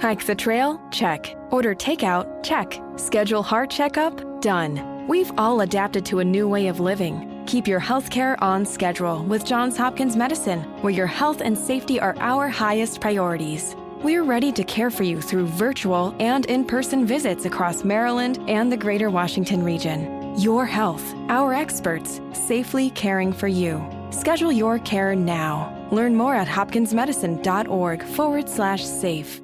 Hike the trail? Check. Order takeout? Check. Schedule heart checkup? Done. We've all adapted to a new way of living. Keep your healthcare on schedule with Johns Hopkins Medicine, where your health and safety are our highest priorities. We're ready to care for you through virtual and in-person visits across Maryland and the greater Washington region. Your health, our experts, safely caring for you. Schedule your care now. Learn more at hopkinsmedicine.org/safe.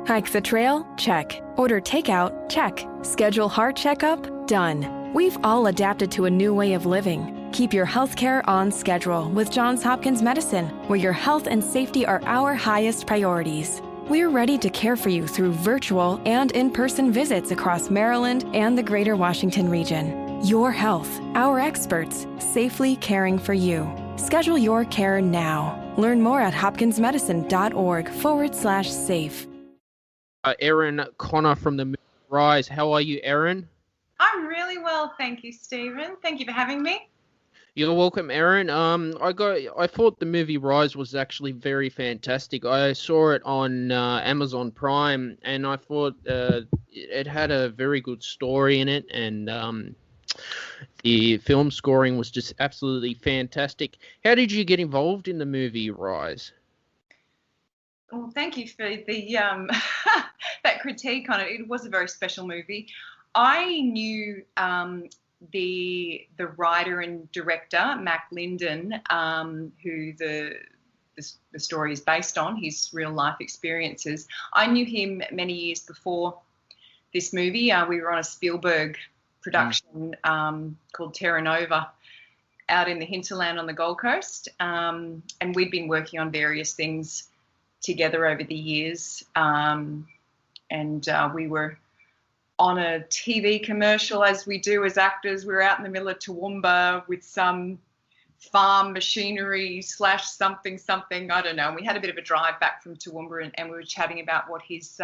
Hike the trail? Check. Order takeout? Check. Schedule heart checkup? Done. We've all adapted to a new way of living. Keep your healthcare on schedule with Johns Hopkins Medicine, where your health and safety are our highest priorities. We're ready to care for you through virtual and in-person visits across Maryland and the greater Washington region. Your health, our experts, safely caring for you. Schedule your care now. Learn more at hopkinsmedicine.org/safe. Erin Connor from the movie Rise. How are you, Erin? I'm really well, thank you, Stephen. Thank you for having me. You're welcome, Erin. I thought the movie Rise was actually very fantastic. I saw it on Amazon Prime, and I thought it had a very good story in it, and the film scoring was just absolutely fantastic. How did you get involved in the movie Rise? Well, thank you for the that critique on it. It was a very special movie. I knew the writer and director, Mac Linden, who the story is based on, his real life experiences. I knew him many years before this movie. We were on a Spielberg production called Terra Nova out in the hinterland on the Gold Coast, and we'd been working on various things together over the years, and we were on a TV commercial, as we do as actors. We were out in the middle of Toowoomba with some farm machinery / something, I don't know. And we had a bit of a drive back from Toowoomba, and we were chatting about what his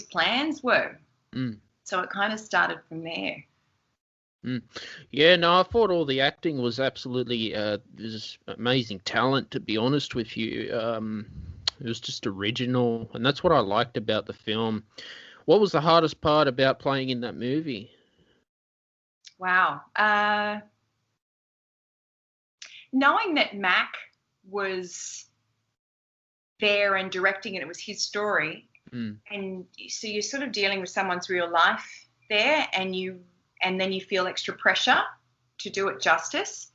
plans were. So it kind of started from there. Yeah, no, I thought all the acting was absolutely just amazing talent, to be honest with you. It was just original, and that's what I liked about the film. What was the hardest part about playing in that movie? Wow. Knowing that Mac was there and directing it, it was his story, and so you're sort of dealing with someone's real life there, and then you feel extra pressure to do it justice.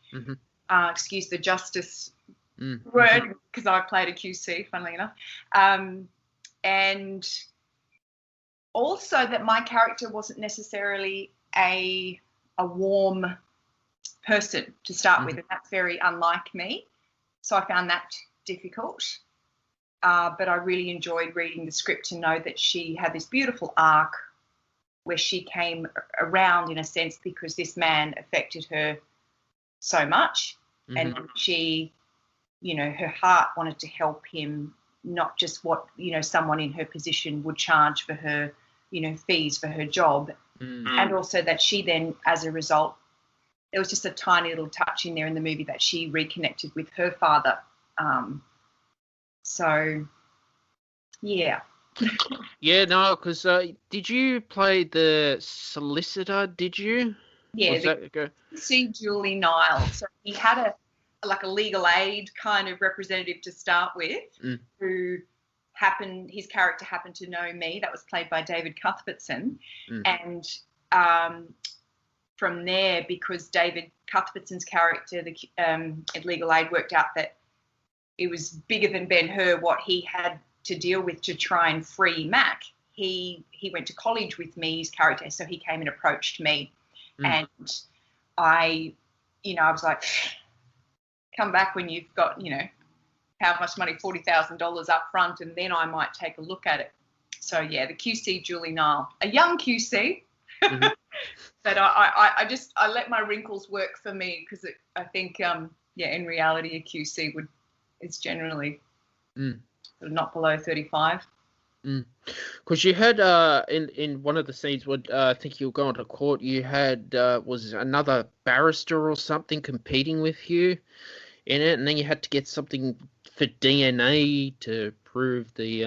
Excuse the justice word, because I played a QC, funnily enough. And also that my character wasn't necessarily a warm person to start with, and that's very unlike me. So I found that difficult. But I really enjoyed reading the script to know that she had this beautiful arc where she came around, in a sense, because this man affected her so much, and she, her heart wanted to help him, not just what, someone in her position would charge for her, fees for her job. And also that she then, as a result, there was just a tiny little touch in there in the movie that she reconnected with her father. So, yeah. Yeah, no, because did you play the solicitor, did you? Yeah, see Julie Nile. So he had a legal aid kind of representative to start with, who his character happened to know me. That was played by David Cuthbertson. And from there, because David Cuthbertson's character, at legal aid, worked out that it was bigger than Ben-Hur what he had to deal with to try and free Mac. He went to college with me, his character, so he came and approached me. And I was like, come back when you've got, how much money, $40,000 up front, and then I might take a look at it. So, yeah, the QC, Julie Nile, a young QC. But I let my wrinkles work for me, because I think, in reality, a QC is generally sort of not below 35. Because you had in one of the scenes where I think you were going to court, you had was another barrister or something competing with you in it, and then you had to get something for DNA to prove the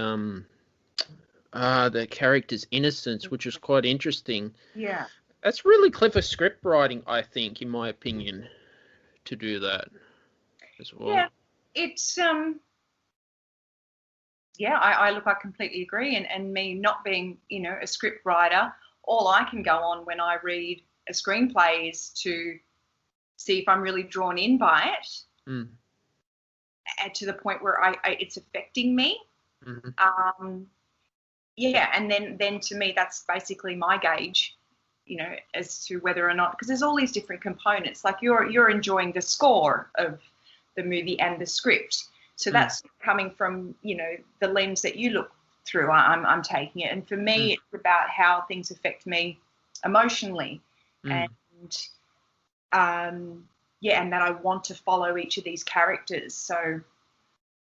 the character's innocence, which was quite interesting. Yeah. That's really clever script writing, I think, in my opinion, to do that as well. Yeah. It's I completely agree. And me not being, a script writer, all I can go on when I read a screenplay is to see if I'm really drawn in by it, Mm. and to the point where it's affecting me. Mm-hmm. And then to me, that's basically my gauge, as to whether or not, because there's all these different components. Like you're enjoying the score of the movie and the script. So that's coming from, the lens that you look through. I'm taking it. And for me, it's about how things affect me emotionally. And, and that I want to follow each of these characters. So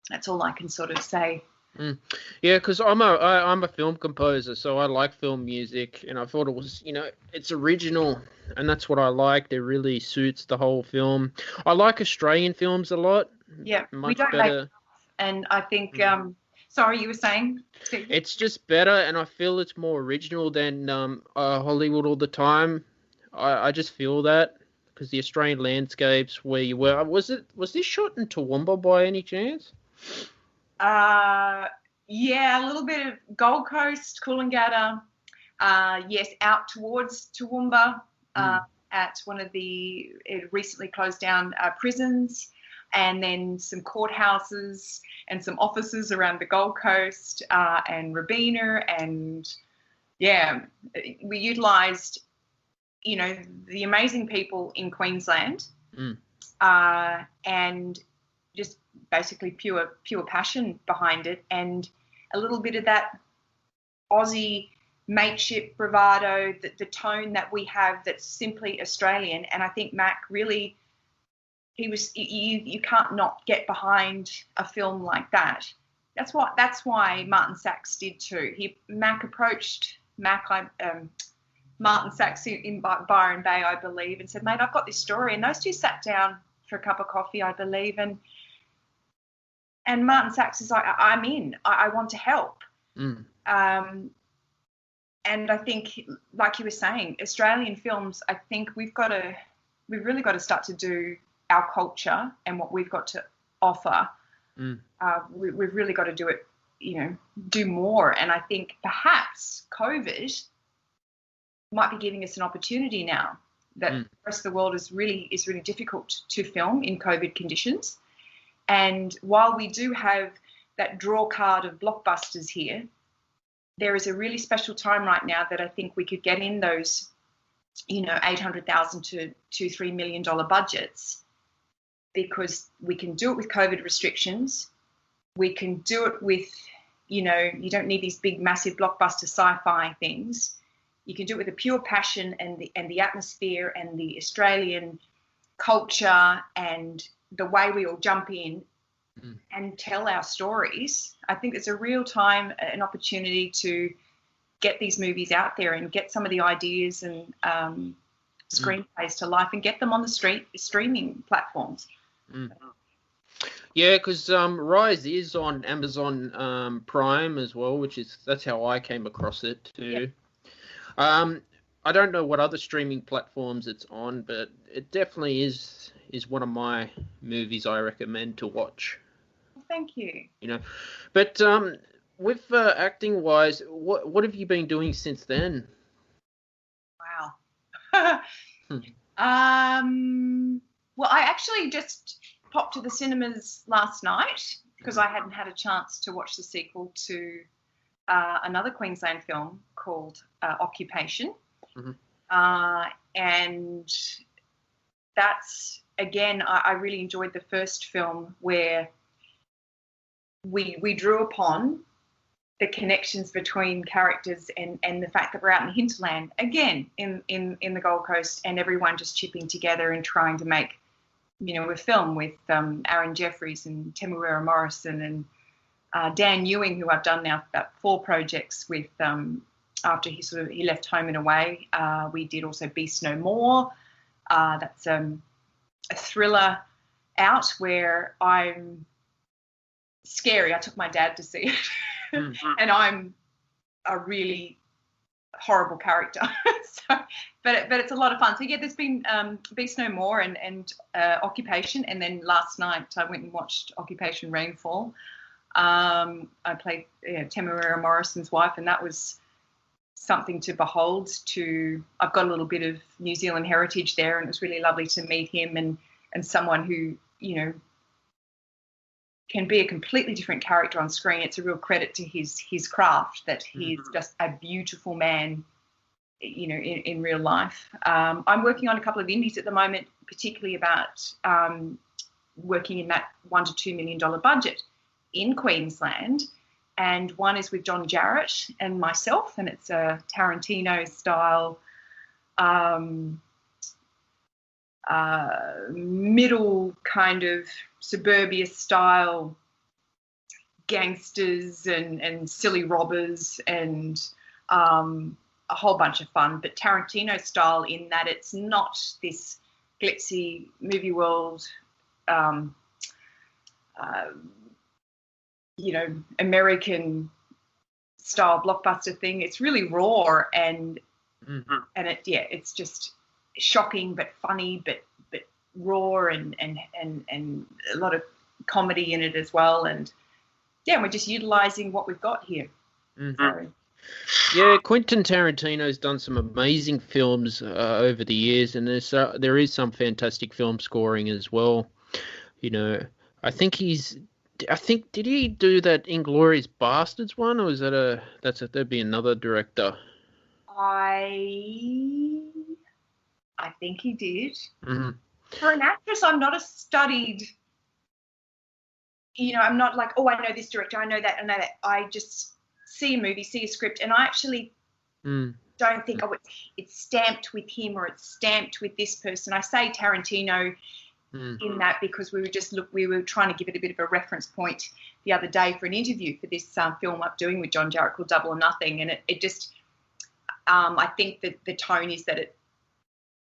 that's all I can sort of say. Yeah, because I'm a film composer, so I like film music, and I thought it was, it's original, and that's what I liked. It really suits the whole film. I like Australian films a lot. Yeah, much we don't better. And I think, sorry, you were saying, Steve? It's just better, and I feel it's more original than Hollywood all the time. I just feel that because the Australian landscapes where you were, was this shot in Toowoomba by any chance? Yeah, a little bit of Gold Coast, Coolangatta. Yes, out towards Toowoomba at one of the recently closed down prisons, and then some courthouses and some offices around the Gold Coast and Robina. And, yeah, we utilised, the amazing people in Queensland and just basically pure passion behind it, and a little bit of that Aussie mateship bravado, the tone that we have that's simply Australian. And I think Mac really, you can't not get behind a film like that. That's why Martin Sachs did too. Martin Sachs in Byron Bay, I believe, and said, "Mate, I've got this story." And those two sat down for a cup of coffee, I believe, and Martin Sachs is like, "I'm in. I want to help." And I think, like you were saying, Australian films, I think we've really got to start to do our culture and what we've got to offer. We've really got to do it, do more. And I think perhaps COVID might be giving us an opportunity now that the rest of the world is really difficult to film in COVID conditions. And while we do have that draw card of blockbusters here, there is a really special time right now that I think we could get in those, $800,000 to $2-3 million budgets, because we can do it with COVID restrictions. We can do it with, you don't need these big, massive blockbuster sci-fi things. You can do it with a pure passion and the atmosphere and the Australian culture and the way we all jump in and tell our stories. I think it's a real time, an opportunity to get these movies out there and get some of the ideas and screenplays to life and get them on the streaming platforms. Yeah, because Rise is on Amazon Prime as well, that's how I came across it too. Yep. I don't know what other streaming platforms it's on, but it definitely is one of my movies I recommend to watch. Thank you. But with acting wise, what have you been doing since then? Wow. Well, I actually just popped to the cinemas last night because I hadn't had a chance to watch the sequel to another Queensland film called Occupation. And that's, again, I really enjoyed the first film, where we drew upon the connections between characters and the fact that we're out in the hinterland, again, in the Gold Coast, and everyone just chipping together and trying to make, a film with Aaron Jeffries and Temuera Morrison and Dan Ewing, who I've done now about 4 projects with after he left home and away. We did also Beast No More. That's a thriller out where I'm scary. I took my dad to see it. And I'm a really horrible character. So, but it's a lot of fun. So yeah, there's been Beast No More and Occupation, and then last night I went and watched Occupation Rainfall. I played Temuera Morrison's wife, and that was something to behold. I've got a little bit of New Zealand heritage there, and it was really lovely to meet him and someone who, you know, can be a completely different character on screen. It's a real credit to his craft that he's just a beautiful man, you know, in real life. I'm working on a couple of indies at the moment, particularly about working in that $1 to $2 million budget in Queensland. And one is with John Jarratt and myself, and it's a Tarantino-style middle kind of suburbia-style gangsters and silly robbers and a whole bunch of fun, but Tarantino-style in that it's not this glitzy movie world you know, American style blockbuster thing. It's really raw and it's just shocking but funny but raw and a lot of comedy in it as well. And yeah, we're just utilising what we've got here. So, yeah, Quentin Tarantino's done some amazing films over the years, and there is some fantastic film scoring as well. You know, did he do that Inglourious Bastards one, or is that'd be another director? I think he did. Mm-hmm. For an actress, I'm not a studied, you know, I'm not like, oh, I know this director, I know that. I just see a movie, see a script, and I actually don't think, oh, it's stamped with him or it's stamped with this person. I say Tarantino in that because we were trying to give it a bit of a reference point the other day for an interview for this film I'm doing with John Jarratt called Double or Nothing, and it just I think that the tone is that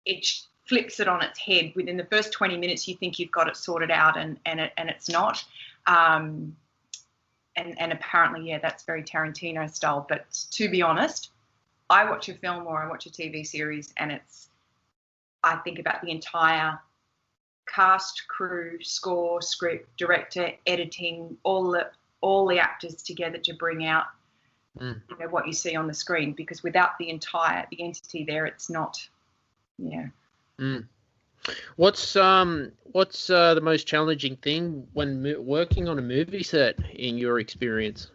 it flips it on its head. Within the first 20 minutes you think you've got it sorted out, and it's not, and apparently, yeah, that's very Tarantino style. But to be honest, I watch a film or I watch a TV series and I think about the entire cast, crew, score, script, director, editing, all the actors together to bring out you know, what you see on the screen, because without the entity there, it's not, yeah. What's the most challenging thing when working on a movie set in your experience?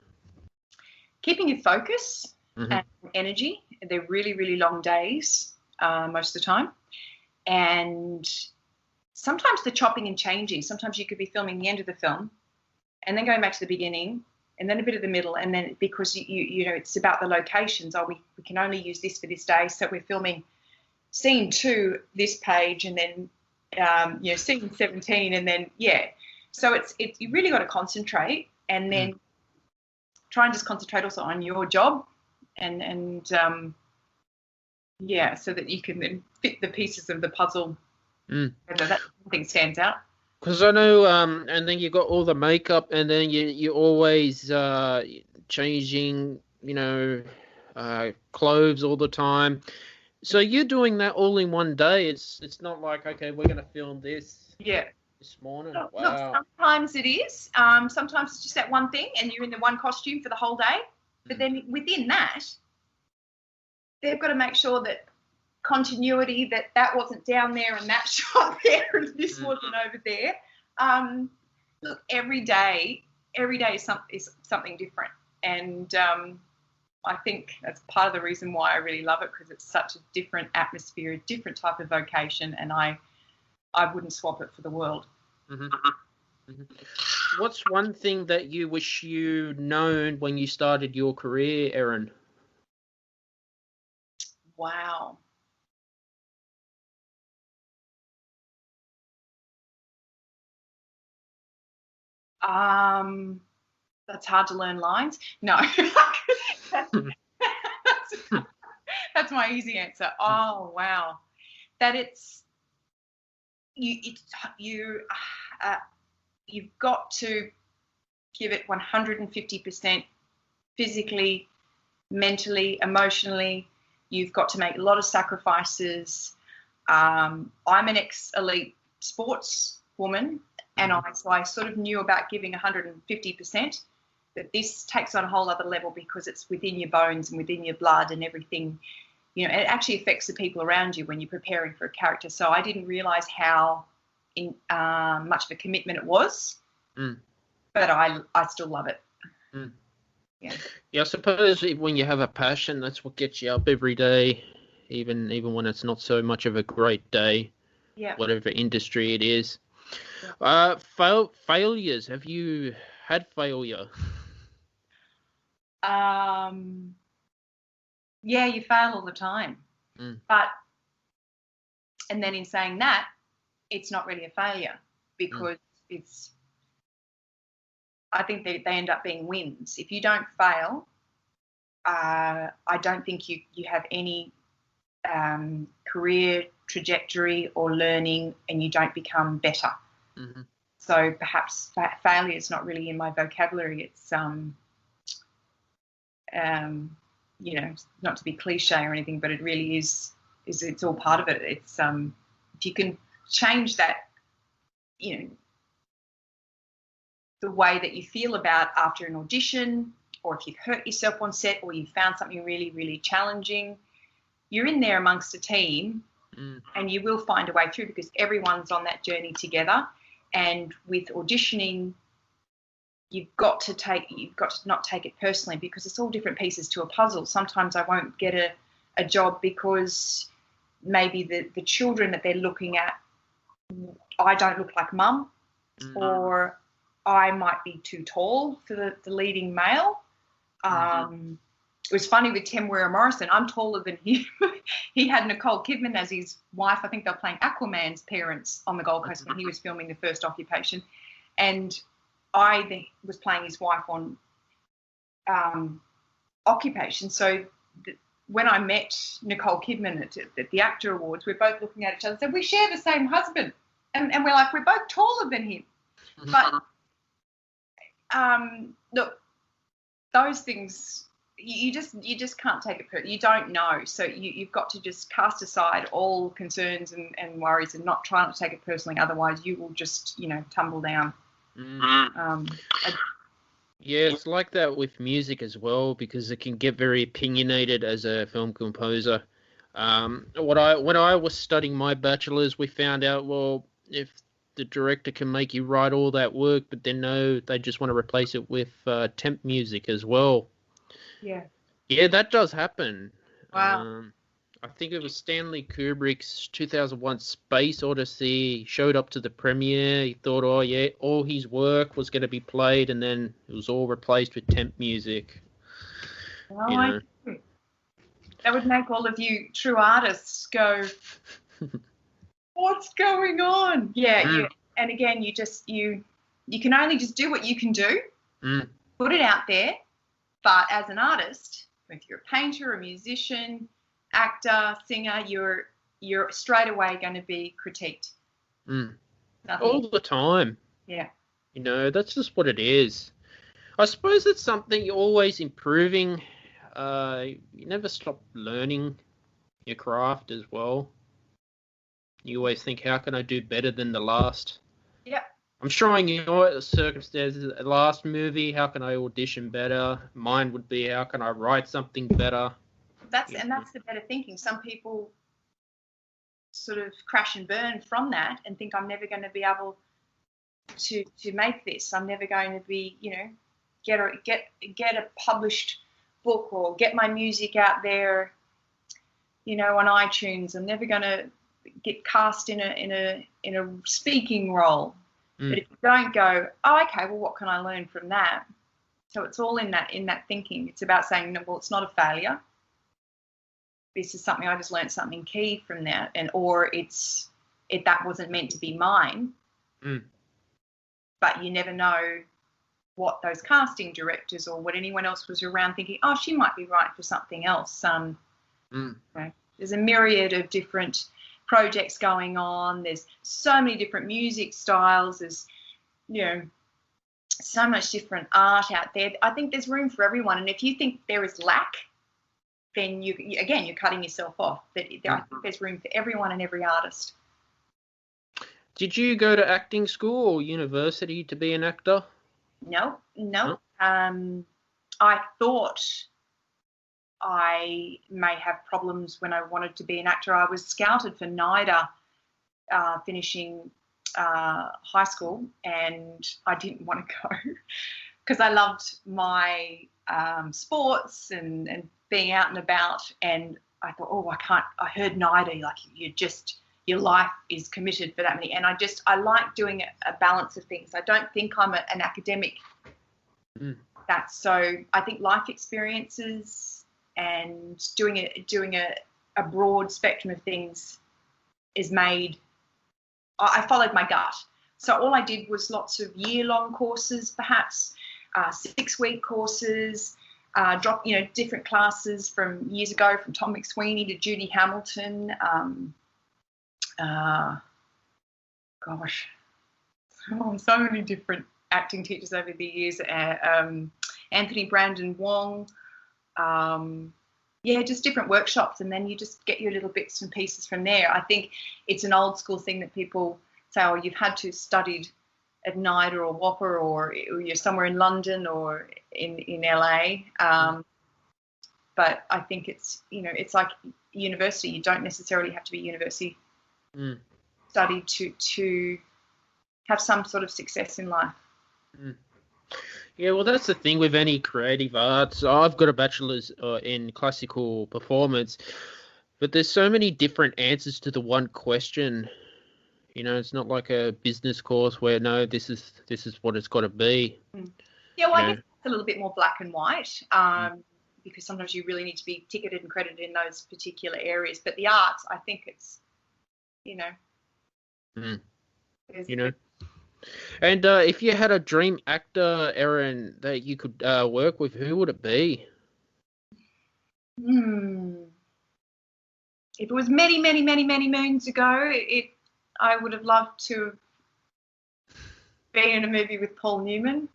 Keeping your focus and energy. They're really, really long days most of the time, and sometimes the chopping and changing. Sometimes you could be filming the end of the film and then going back to the beginning and then a bit of the middle, and then because you know, it's about the locations. Oh, we can only use this for this day, so we're filming scene 2 this page, and then you know, scene 17, and then so it's you really got to concentrate, and then try and just concentrate also on your job, and so that you can then fit the pieces of the puzzle. That thing stands out. Because I know, and then you got all the makeup, and then you always changing, you know, clothes all the time. So you're doing that all in one day. It's not like, okay, we're gonna film this this morning. Look, Wow. sometimes it is. Sometimes it's just that one thing, and you're in the one costume for the whole day. But then within that, they've got to make sure that continuity, that wasn't down there and that shot there and this wasn't over there. Look, every day is something different, and I think that's part of the reason why I really love it, because it's such a different atmosphere, a different type of vocation, and I wouldn't swap it for the world. What's one thing that you wish you'd known when you started your career, Erin? Wow. That's hard to learn lines. No, that's my easy answer. Oh wow, that you've got to give it 150% physically, mentally, emotionally. You've got to make a lot of sacrifices. I'm an ex-elite sports woman, and I sort of knew about giving 150%, but this takes on a whole other level because it's within your bones and within your blood and everything. You know, it actually affects the people around you when you're preparing for a character. So I didn't realise how much of a commitment it was, but I still love it. Yeah. Yeah, I suppose when you have a passion, that's what gets you up every day, even when it's not so much of a great day. Yeah. Whatever industry it is. Failures. Have you had failure? Yeah, you fail all the time. But, and then in saying that, it's not really a failure because I think they end up being wins. If you don't fail, I don't think you have any career trajectory or learning, and you don't become better. So perhaps failure is not really in my vocabulary. It's you know, not to be cliche or anything, but it really is it's all part of it. It's if you can change that, you know, the way that you feel about after an audition, or if you've hurt yourself on set, or you found something really, really challenging, you're in there amongst a team, and you will find a way through because everyone's on that journey together. And with auditioning, you've got to not take it personally because it's all different pieces to a puzzle. Sometimes I won't get a job because maybe the children that they're looking at, I don't look like mum, or I might be too tall for the leading male. It was funny with Temuera Morrison. I'm taller than him. He had Nicole Kidman as his wife. I think they were playing Aquaman's parents on the Gold Coast when he was filming The First Occupation. And I was playing his wife on Occupation. So when I met Nicole Kidman at the ACTRA Awards, we're both looking at each other and said, we share the same husband. And we're like, we're both taller than him. But look, those things, you just can't take it personally. You don't know. So you've got to just cast aside all concerns and worries and not try not to take it personally. Otherwise, you will just, you know, tumble down. Yeah, it's like that with music as well because it can get very opinionated as a film composer. When I was studying my bachelor's, we found out, well, if the director can make you write all that work, but then no, they just want to replace it with temp music as well. Yeah, that does happen. Wow. I think it was Stanley Kubrick's 2001 Space Odyssey. He showed up to the premiere. He thought, oh yeah, all his work was going to be played, and then it was all replaced with temp music. Well, you know. That would make all of you true artists go, what's going on? Yeah. And again, you can only just do what you can do, put it out there. But as an artist, if you're a painter, a musician, actor, singer, you're straight away going to be critiqued. All the time. Yeah. You know, that's just what it is. I suppose it's something you're always improving. You never stop learning your craft as well. You always think, how can I do better than the last? Yeah. I'm sure in your circumstances, the last movie, how can I audition better? Mine would be, how can I write something better? That's the better thinking. Some people sort of crash and burn from that and think I'm never going to be able to make this. I'm never going to be, you know, get a published book or get my music out there, you know, on iTunes. I'm never going to get cast in a speaking role. But if you don't go, oh, okay, well, what can I learn from that? So it's all in that thinking. It's about saying, no, well, it's not a failure. This is something I just learned something key from that, or that wasn't meant to be mine. But you never know what those casting directors or what anyone else was around thinking, oh, she might be right for something else. You know, there's a myriad of different projects going on. There's so many different music styles. There's, you know, so much different art out there. I think there's room for everyone. And if you think there is lack then you're cutting yourself off. I think there's room for everyone and every artist. Did you go to acting school or university to be an actor? No. No? I thought I may have problems when I wanted to be an actor. I was scouted for NIDA finishing high school, and I didn't want to go because I loved my sports and being out and about, and I thought, I heard NIDA, like your life is committed for that many, and I like doing a balance of things. I don't think I'm an academic. So I think life experiences and doing a broad spectrum of things is made. I followed my gut. So all I did was lots of year-long courses, perhaps 6-week courses, different classes from years ago, from Tom McSweeney to Judy Hamilton. So many different acting teachers over the years. Anthony Brandon Wong. Just different workshops, and then you just get your little bits and pieces from there. I think it's an old school thing that people say, oh, you've had to studied at NIDA or Whopper, or you're somewhere in London or in LA. But I think it's like university. You don't necessarily have to be university studied to have some sort of success in life. Yeah, well, that's the thing with any creative arts. I've got a bachelor's in classical performance, but there's so many different answers to the one question. It's not like a business course where, no, this is what it's got to be. Yeah, well, I guess it's a little bit more black and white because sometimes you really need to be ticketed and credited in those particular areas. But the arts, I think it's, And if you had a dream actor, Erin, that you could work with, who would it be? If it was many, many, many, many moons ago, I would have loved to be in a movie with Paul Newman.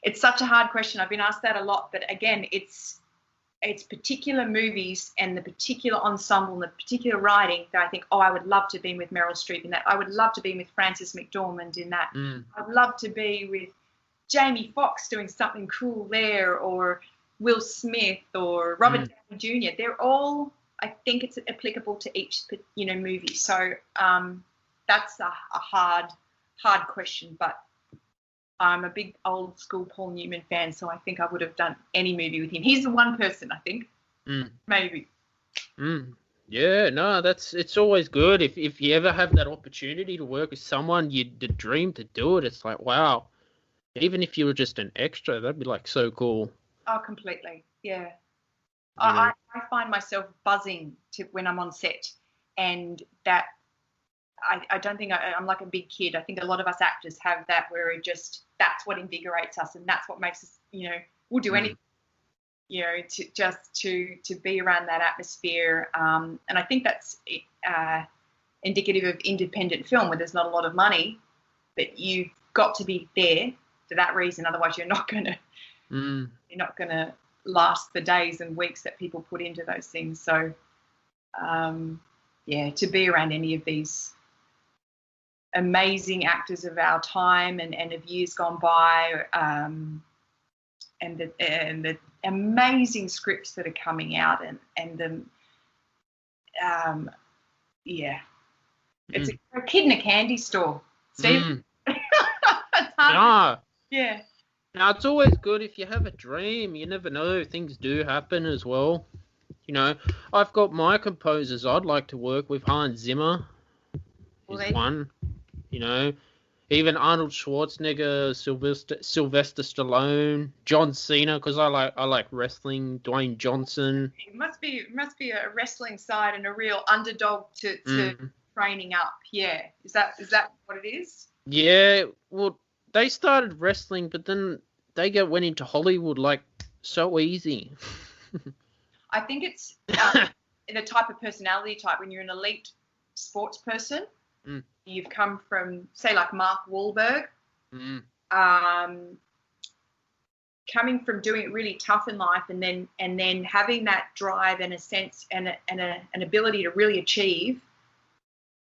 It's such a hard question. I've been asked that a lot, but again, it's particular movies and the particular ensemble and the particular writing that I think, I would love to be with Meryl Streep in that. I would love to be with Frances McDormand in that. I'd love to be with Jamie Foxx doing something cool there, or Will Smith or Robert Downey Jr. They're all, I think it's applicable to each, movie. So that's a hard question, but I'm a big old school Paul Newman fan, so I think I would have done any movie with him. He's the one person, I think. Maybe. Yeah, no, it's always good if you ever have that opportunity to work with someone the dream to do it. It's like, wow. Even if you were just an extra, that'd be like so cool. Oh, completely. Yeah. I find myself buzzing when I'm on set, and that I don't think I'm like a big kid. I think a lot of us actors have that, where that's what invigorates us, and that's what makes us, we'll do anything, to be around that atmosphere. And I think that's indicative of independent film, where there's not a lot of money, but you've got to be there for that reason. Otherwise, you're not going to last the days and weeks that people put into those things. So, to be around any of these amazing actors of our time and of years gone by, and the amazing scripts that are coming out, and the it's a kid in a candy store, Steve. It's hard. Yeah. Now, it's always good if you have a dream. You never know. Things do happen as well. I've got my composers I'd like to work with. Hans Zimmer is one. Even Arnold Schwarzenegger, Sylvester Stallone, John Cena, because I like wrestling. Dwayne Johnson. It must be a wrestling side and a real underdog to training up. Yeah, is that what it is? Yeah, well, they started wrestling, but then they went into Hollywood like so easy. I think it's the type of personality type. When you're an elite sports person, you've come from, say, like Mark Wahlberg. coming from doing it really tough in life, and then having that drive and a sense and an ability to really achieve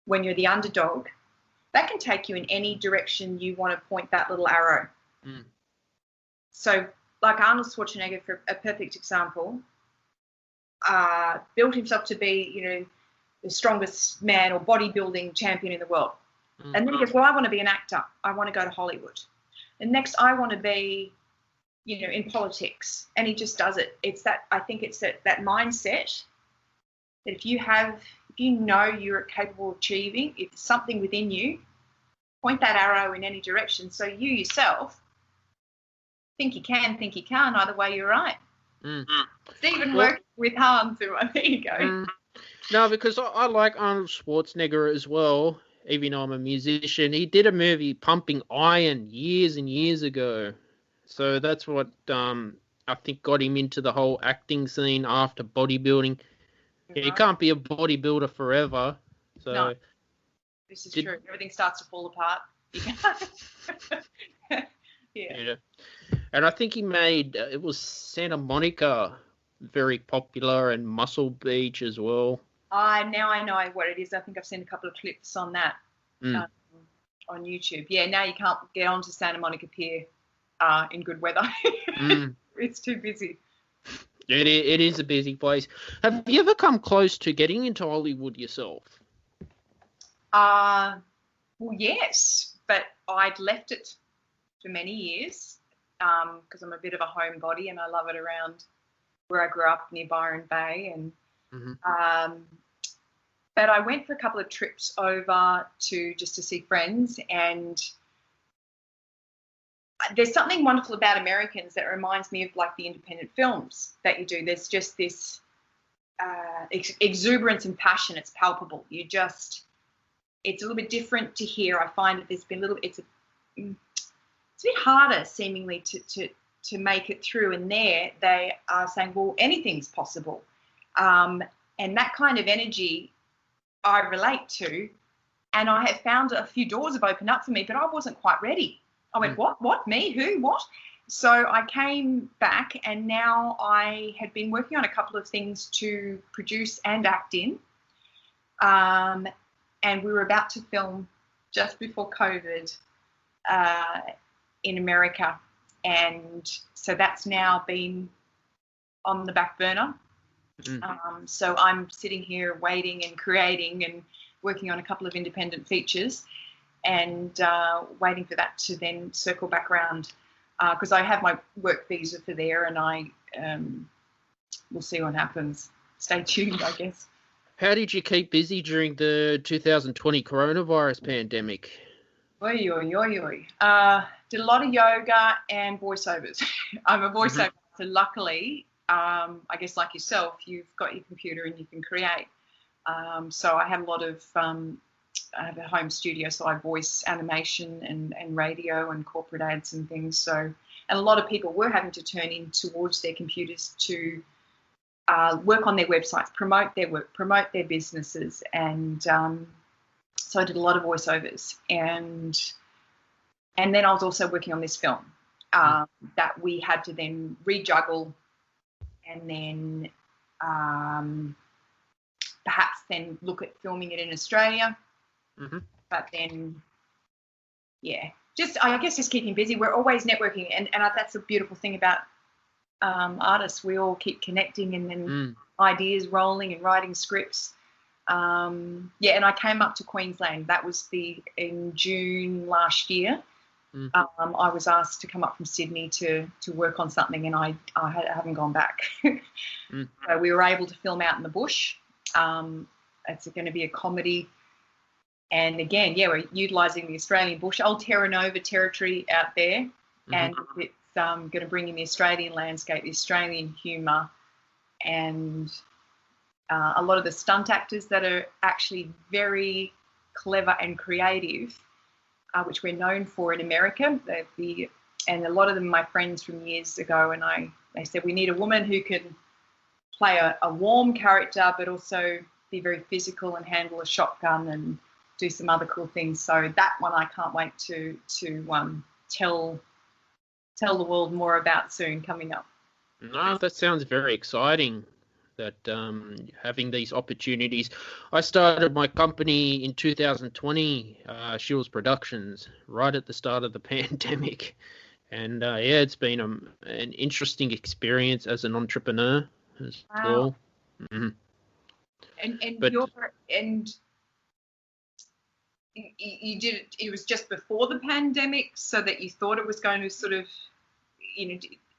when you're the underdog, that can take you in any direction you want to point that little arrow. So like Arnold Schwarzenegger, for a perfect example, built himself to be, you know, the strongest man or bodybuilding champion in the world. And then he goes, well, I want to be an actor. I want to go to Hollywood. And next, I want to be, you know, in politics. And he just does it. It's that, I think it's that mindset that if you know you're capable of achieving, if it's something within you, point that arrow in any direction. So you yourself think you can, think you can't. Either way, you're right. Stephen worked with Hans. There you go. No, because I like Arnold Schwarzenegger as well. Even though I'm a musician, he did a movie, Pumping Iron, years and years ago. So that's what I think got him into the whole acting scene after bodybuilding. Yeah, you can't be a bodybuilder forever. So no, this is true. Everything starts to fall apart. You can't. Yeah. And I think he made, it was Santa Monica, very popular, and Muscle Beach as well. Now I know what it is. I think I've seen a couple of clips on that on YouTube. Yeah, now you can't get onto Santa Monica Pier in good weather. It's too busy. It is a busy place. Have you ever come close to getting into Hollywood yourself? Well, yes, but I'd left it for many years because I'm a bit of a homebody and I love it around where I grew up near Byron Bay. And but I went for a couple of trips over just to see friends, and there's something wonderful about Americans that reminds me of like the independent films that you do. There's just this exuberance and passion. It's palpable. It's a little bit different to here. I find that there's been it's a bit harder seemingly to make it through. And there they are saying, well, anything's possible. And that kind of energy I relate to, and I have found a few doors have opened up for me, but I wasn't quite ready. I went, what, me, who, what? So I came back, and now I had been working on a couple of things to produce and act in, and we were about to film just before COVID in America, and so that's now been on the back burner. So I'm sitting here waiting and creating and working on a couple of independent features, and waiting for that to then circle back around because I have my work visa for there, and I we'll see what happens. Stay tuned, I guess. How did you keep busy during the 2020 coronavirus pandemic? Did a lot of yoga and voiceovers. I'm a voiceover, so luckily, I guess like yourself, you've got your computer and you can create. So I have a lot of, I have a home studio, so I voice animation and radio and corporate ads and things. So, and a lot of people were having to turn in towards their computers to work on their websites, promote their work, promote their businesses. And so I did a lot of voiceovers. And then I was also working on this film that we had to then rejuggle, and then perhaps then look at filming it in Australia. But then, yeah, I guess just keeping busy. We're always networking, and that's a beautiful thing about artists. We all keep connecting, and then ideas rolling and writing scripts. And I came up to Queensland. That was in June last year. I was asked to come up from Sydney to work on something, and I haven't gone back. So we were able to film out in the bush. It's going to be a comedy. And again, we're utilising the Australian bush, old Terra Nova territory out there. And it's going to bring in the Australian landscape, the Australian humour, and a lot of the stunt actors that are actually very clever and creative, which we're known for in America. And a lot of them are my friends from years ago, and they said we need a woman who can play a warm character but also be very physical and handle a shotgun and do some other cool things. So that one I can't wait to tell tell the world more about soon coming up. No, that sounds very exciting. That having these opportunities. I started my company in 2020, Shiels Productions, right at the start of the pandemic, and yeah, it's been an interesting experience as an entrepreneur as well. Mm-hmm. And you did it. It was just before the pandemic, so that you thought it was going to sort of,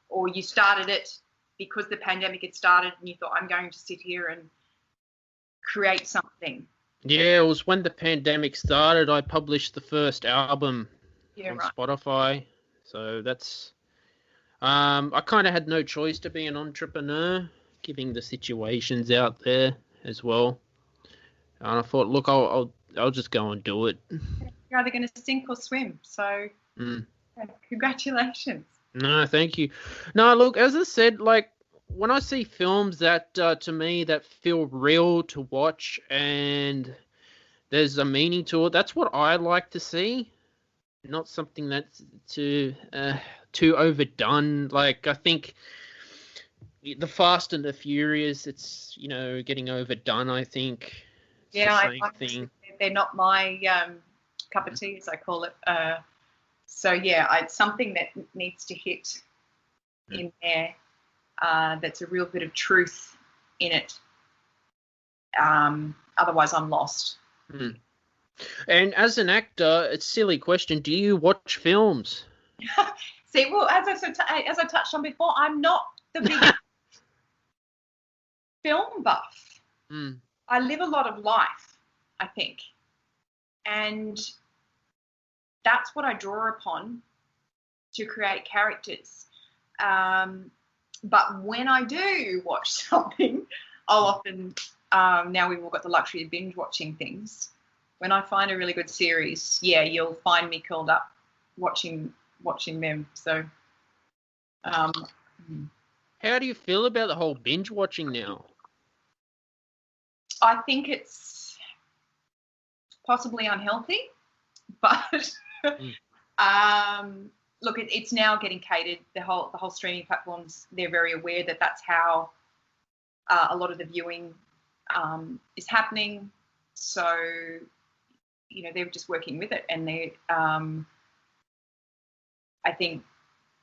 or you started it because the pandemic had started, and you thought, I'm going to sit here and create something. Yeah, it was when the pandemic started. I published the first album on Spotify, so that's. I kind of had no choice to be an entrepreneur, given the situations out there as well. And I thought, look, I'll just go and do it. You're either going to sink or swim. So, congratulations. No, thank you. No, look, as I said, like when I see films that to me that feel real to watch and there's a meaning to it, that's what I like to see. Not something that's too overdone. Like I think the Fast and the Furious, it's getting overdone. I think. It's the same thing. They're not my cup of tea, as I call it. So yeah, it's something that needs to hit in there. That's a real bit of truth in it. Otherwise, I'm lost. Mm. And as an actor, it's a silly question. Do you watch films? See, well, as I touched on before, I'm not the biggest film buff. Mm. I live a lot of life, I think, and that's what I draw upon to create characters. But when I do watch something, I'll often now we've all got the luxury of binge watching things. When I find a really good series, yeah, you'll find me curled up watching them. So, how do you feel about the whole binge watching now? I think it's possibly unhealthy, but look, it's now getting catered. The whole streaming platforms, they're very aware that that's how a lot of the viewing is happening. So, they're just working with it, and they, I think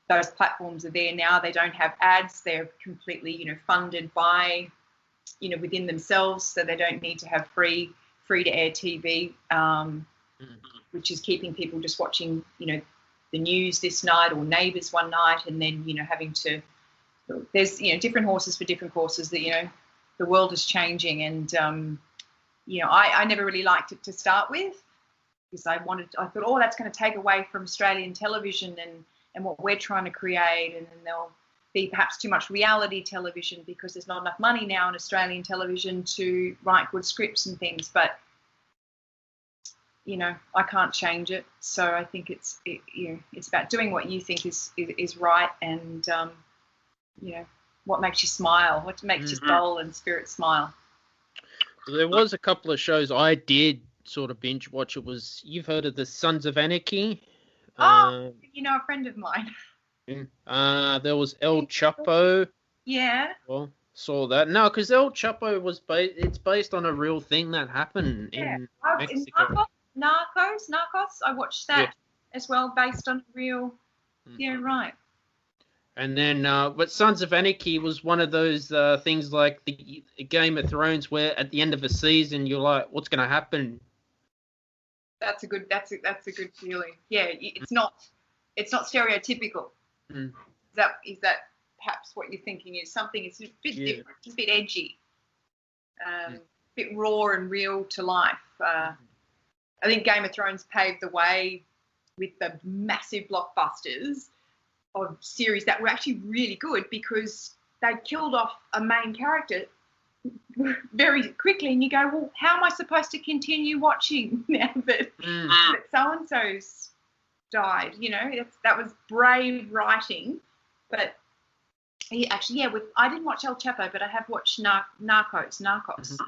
those platforms are there now. They don't have ads. They're completely, funded by, within themselves, so they don't need to have free to air TV, which is keeping people just watching, the news this night or Neighbours one night, and then, having to. There's, different horses for different courses. That the world is changing, and I never really liked it to start with because I thought, oh, that's going to take away from Australian television and what we're trying to create, and then there'll be perhaps too much reality television because there's not enough money now in Australian television to write good scripts and things. But I can't change it, so I think it's about doing what you think is right, and what makes you smile, what makes your soul and spirit smile. There was a couple of shows I did sort of binge watch. It was, you've heard of the Sons of Anarchy? A friend of mine. There was El Chapo. Yeah. Well, saw that. No, because El Chapo was it's based on a real thing that happened in Mexico. Narcos. I watched that as well, based on real. Yeah, right. And then, but Sons of Anarchy was one of those things like the Game of Thrones, where at the end of a season you're like, what's going to happen? That's a good feeling. Yeah, it's not stereotypical. Mm. Is that perhaps what you're thinking is something? It's a bit different, it's a bit edgy, a bit raw and real to life. I think Game of Thrones paved the way with the massive blockbusters of series that were actually really good because they killed off a main character very quickly, and you go, well, how am I supposed to continue watching now that so-and-so's died? That was brave writing. But I didn't watch El Chapo, but I have watched Narcos.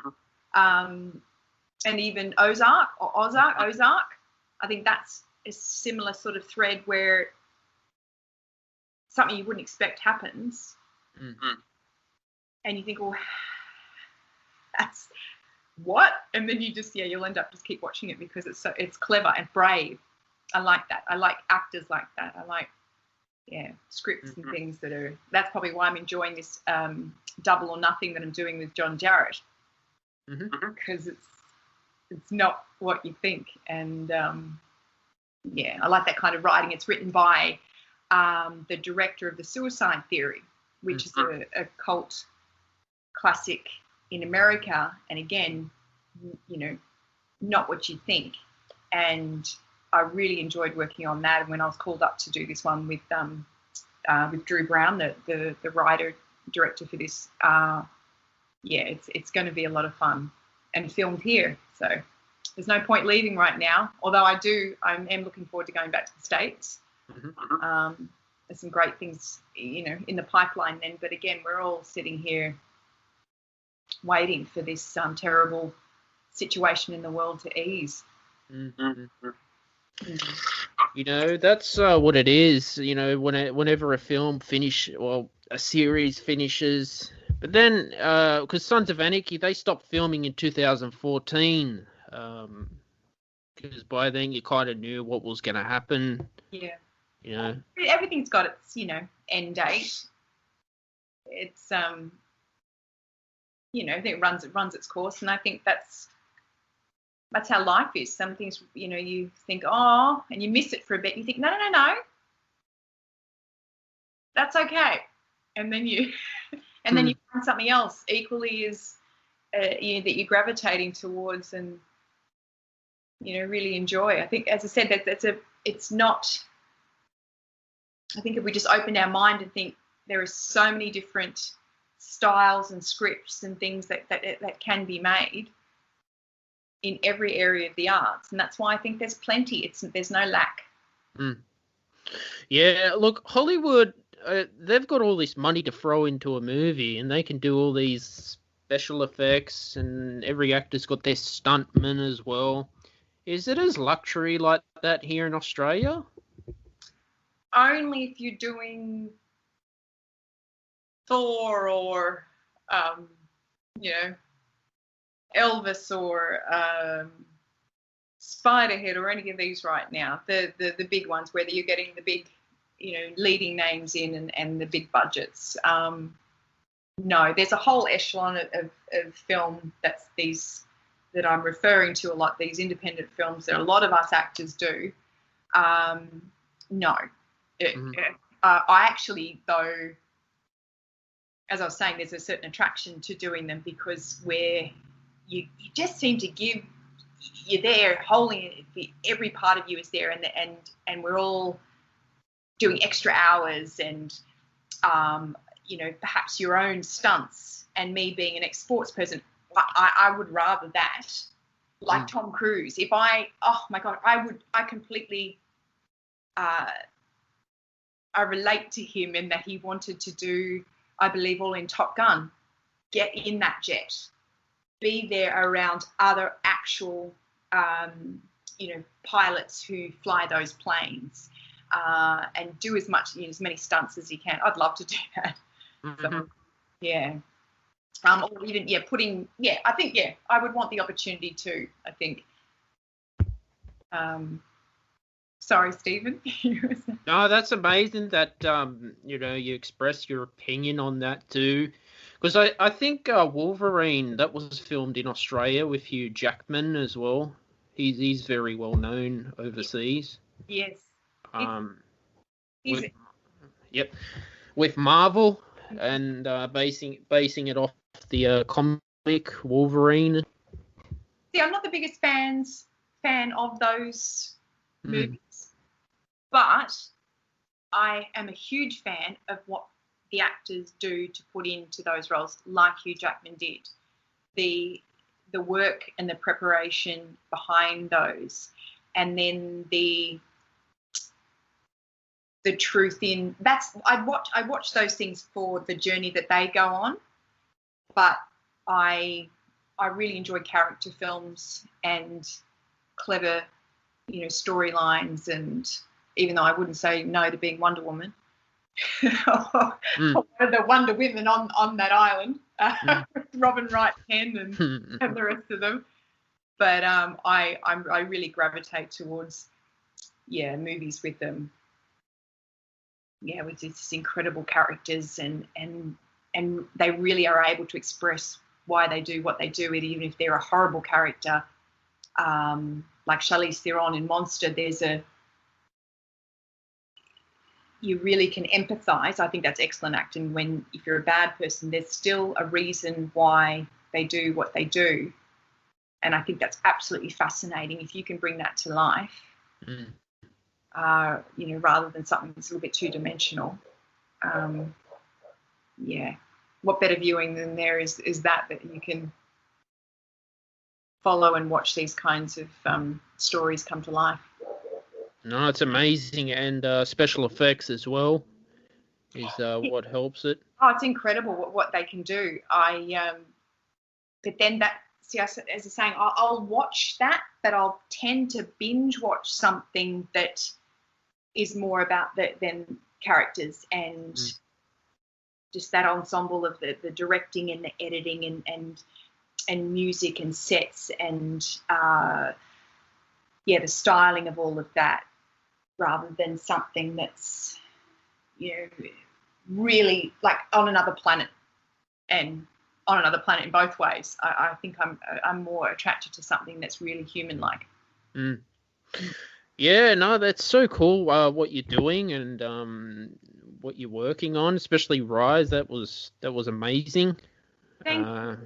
And even Ozark. I think that's a similar sort of thread where something you wouldn't expect happens, Mm-hmm. and you think, oh, that's what? And then you'll end up just keep watching it because it's clever and brave. I like that. I like actors like that. I like, scripts and things that's probably why I'm enjoying this Double or Nothing that I'm doing with John Jarrett, because it's not what you think. And I like that kind of writing. It's written by the director of The Suicide Theory, which is a cult classic in America, and again, not what you think. And I really enjoyed working on that. And when I was called up to do this one with Drew Brown, the writer director for this, it's going to be a lot of fun, and filmed here. So there's no point leaving right now. Although I am looking forward to going back to the States. There's some great things, in the pipeline then. But again, we're all sitting here waiting for this terrible situation in the world to ease. That's what it is. Whenever a film a series finishes, but then because Sons of Anarchy, they stopped filming in 2014, because by then you kind of knew what was going to happen. Yeah. Everything's got its end date. It's it runs its course, and I think that's how life is. Some things, you think, oh, and you miss it for a bit. You think, no, that's okay, and then you find something else equally as that you're gravitating towards, and really enjoy. I think, as I said, it's not. I think if we just opened our mind and think there are so many different styles and scripts and things that can be made in every area of the arts, and that's why I think there's plenty. There's no lack. Yeah, look, Hollywood, they've got all this money to throw into a movie, and they can do all these special effects, and every actor's got their stuntman as well. Is it as luxury like that here in Australia? Only if you're doing Thor or Elvis or Spiderhead or any of these right now, the big ones, whether you're getting the big leading names in and the big budgets. No, there's a whole echelon of film that I'm referring to a lot, these independent films that a lot of us actors do. No. I actually, though, as I was saying, there's a certain attraction to doing them because where you just seem to give, you're there, holding every part of you is there, and we're all doing extra hours, and perhaps your own stunts. And me being an ex-sports person, I would rather that, like Tom Cruise. Oh my God, I completely. I relate to him in that he wanted to do, I believe, all in Top Gun, get in that jet, be there around other actual, pilots who fly those planes, and do as many stunts as he can. I'd love to do that. So, yeah. Or even, I think, I would want the opportunity too, I think. Sorry, Stephen. No, that's amazing that you express your opinion on that too, because I think Wolverine, that was filmed in Australia with Hugh Jackman as well. He's very well known overseas. Yes. With Marvel, and basing it off the comic Wolverine. See, I'm not the biggest fan of those movies. But I am a huge fan of what the actors do to put into those roles, like Hugh Jackman did. The work and the preparation behind those, and then the truth in that's. I watch those things for the journey that they go on, but I really enjoy character films and clever, storylines, and even though I wouldn't say no to being Wonder Woman, one of the Wonder Women on that island, with Robin Wright Penn and the rest of them. But I really gravitate towards movies with them. Yeah, with these incredible characters and they really are able to express why they do what they do, even if they're a horrible character. Like Charlize Theron in Monster, you really can empathise. I think that's excellent acting. If you're a bad person, there's still a reason why they do what they do. And I think that's absolutely fascinating if you can bring that to life, rather than something that's a little bit two-dimensional. What better viewing than there is that you can follow and watch these kinds of stories come to life. No, it's amazing, and special effects as well is what helps it. Oh, it's incredible what they can do. But then as I was saying, I'll watch that, but I'll tend to binge watch something that is more about than characters and just that ensemble of the directing and the editing and music and sets and the styling of all of that, rather than something that's really like on another planet and on another planet in both ways. I think I'm more attracted to something that's really human-like. Yeah, no, that's so cool what you're doing and what you're working on, especially Rise. That was amazing. Thank you.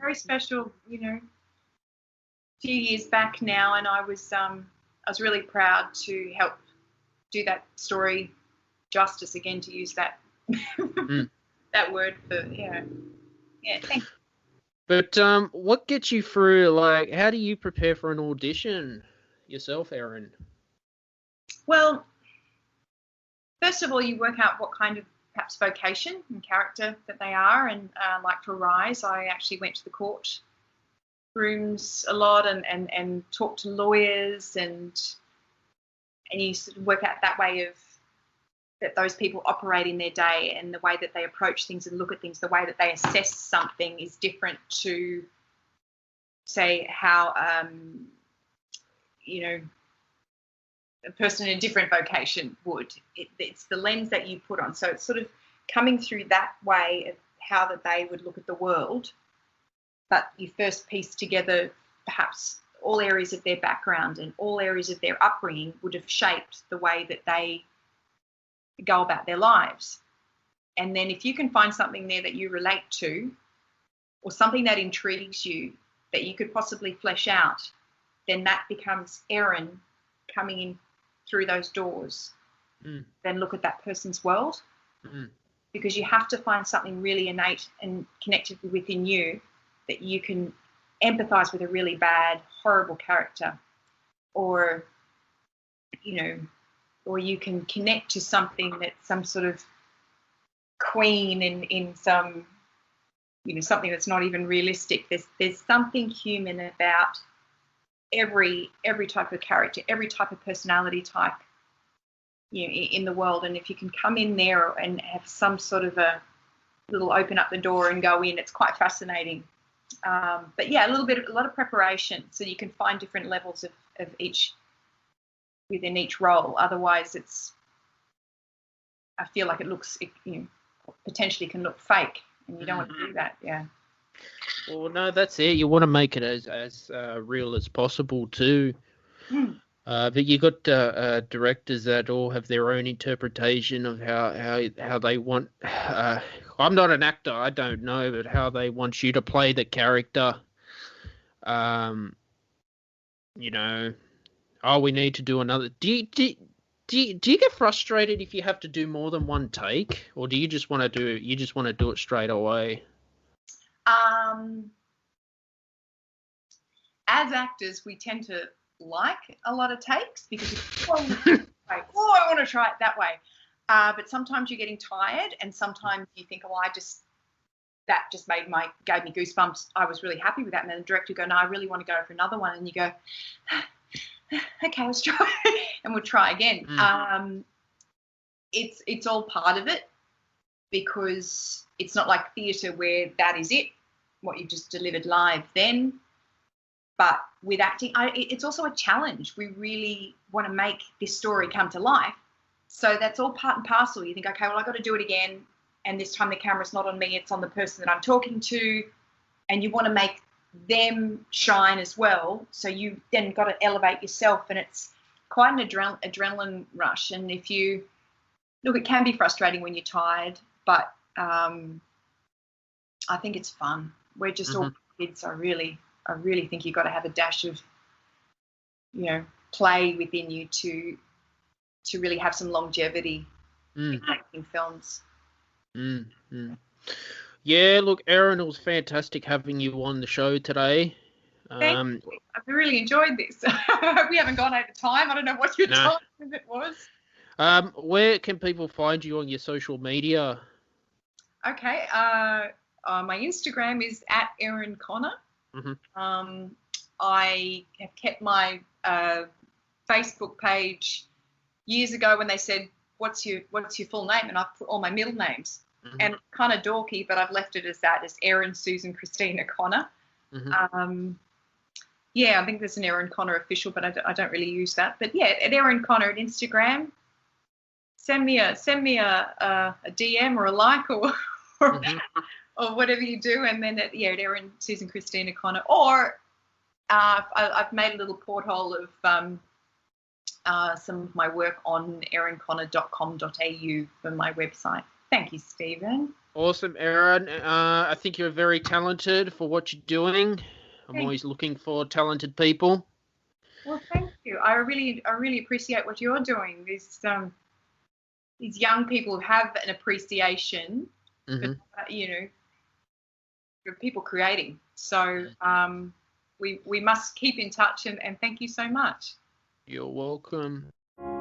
Very special, a few years back now, and I was really proud to help do that story justice again, to use that that word for thank you. But what gets you through? Like, how do you prepare for an audition yourself, Erin? Well, first of all, you work out what kind of perhaps vocation and character that they are, and like for Rise, I actually went to the court rooms a lot and talked to lawyers, and you sort of work out that way of that those people operate in their day, and the way that they approach things and look at things, the way that they assess something is different to, say, how a person in a different vocation would. It's the lens that you put on. So it's sort of coming through that way of how that they would look at the world, but you first piece together perhaps all areas of their background and all areas of their upbringing would have shaped the way that they go about their lives. And then if you can find something there that you relate to, or something that intrigues you that you could possibly flesh out, then that becomes Erin coming in through those doors. Then look at that person's world, because you have to find something really innate and connected within you that you can empathize with a really bad, horrible character, or you can connect to something that's some sort of queen in some, something that's not even realistic. There's something human about every type of character, every type of personality type, in the world. And if you can come in there and have some sort of a little open up the door and go in, it's quite fascinating. But yeah, a lot of preparation, so you can find different levels of each within each role. Otherwise, I feel like it potentially can look fake, and you don't want to do that. Yeah. Well, no, that's it. You want to make it as real as possible too. But you got directors that all have their own interpretation of how they want. I'm not an actor, I don't know, but how they want you to play the character. We need to do another. Do you get frustrated if you have to do more than one take, or do you just want to do it straight away? As actors, we tend to like a lot of takes because I want to try it that way. But sometimes you're getting tired, and sometimes you think, that just gave me goosebumps. I was really happy with that. And then the director will go, no, I really want to go for another one. And you go, okay, let's try, and we'll try again. it's all part of it, because it's not like theatre where that is it, what you just delivered live then. But with acting, it's also a challenge. We really want to make this story come to life. So that's all part and parcel. You think, okay, well, I've got to do it again. And this time the camera's not on me, it's on the person that I'm talking to. And you want to make them shine as well. So you then got to elevate yourself. And it's quite an adrenaline rush. And if you look, it can be frustrating when you're tired, but I think it's fun. We're just all kids. I really think you've got to have a dash of, play within you to really have some longevity in making films. Yeah, look, Erin, it was fantastic having you on the show today. Thank you. I've really enjoyed this. We haven't gone over time. I don't know what your time limit was. Where can people find you on your social media? Okay. My Instagram is @Erin Connor. I have kept my Facebook page years ago when they said, what's your full name? And I've put all my middle names. And kind of dorky, but I've left it as that, as Erin Susan Christina Connor. Yeah, I think there's an Erin Connor official, but I don't really use that. But yeah, at Erin Connor at Instagram. Send me a DM or a like or whatever you do, and then at Erin Susan Christina Connor. Or I've made a little porthole of some of my work on erinconnor.com.au for my website. Thank you, Stephen. Awesome, Erin. I think you're very talented for what you're doing. I'm always looking for talented people. Well, thank you. I really appreciate what you're doing. These young people have an appreciation for, for people creating. So we must keep in touch, and thank you so much. You're welcome.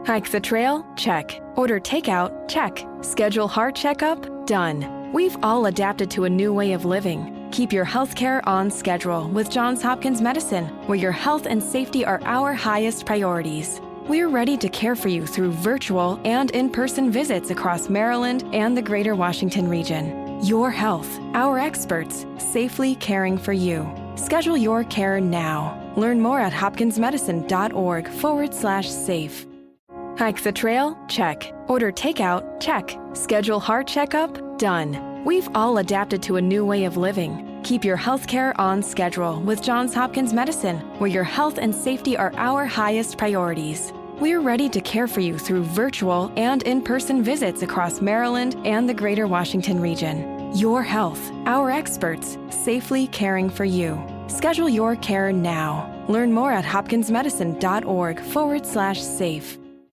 Hike the trail? Check. Order takeout? Check. Schedule heart checkup? Done. We've all adapted to a new way of living. Keep your healthcare on schedule with Johns Hopkins Medicine, where your health and safety are our highest priorities. We're ready to care for you through virtual and in-person visits across Maryland and the greater Washington region. Your health, our experts, safely caring for you. Schedule your care now. Learn more at hopkinsmedicine.org/safe. Hike the trail? Check. Order takeout? Check. Schedule heart checkup? Done. We've all adapted to a new way of living. Keep your healthcare on schedule with Johns Hopkins Medicine, where your health and safety are our highest priorities. We're ready to care for you through virtual and in-person visits across Maryland and the greater Washington region. Your health, our experts, safely caring for you. Schedule your care now. Learn more at hopkinsmedicine.org/safe.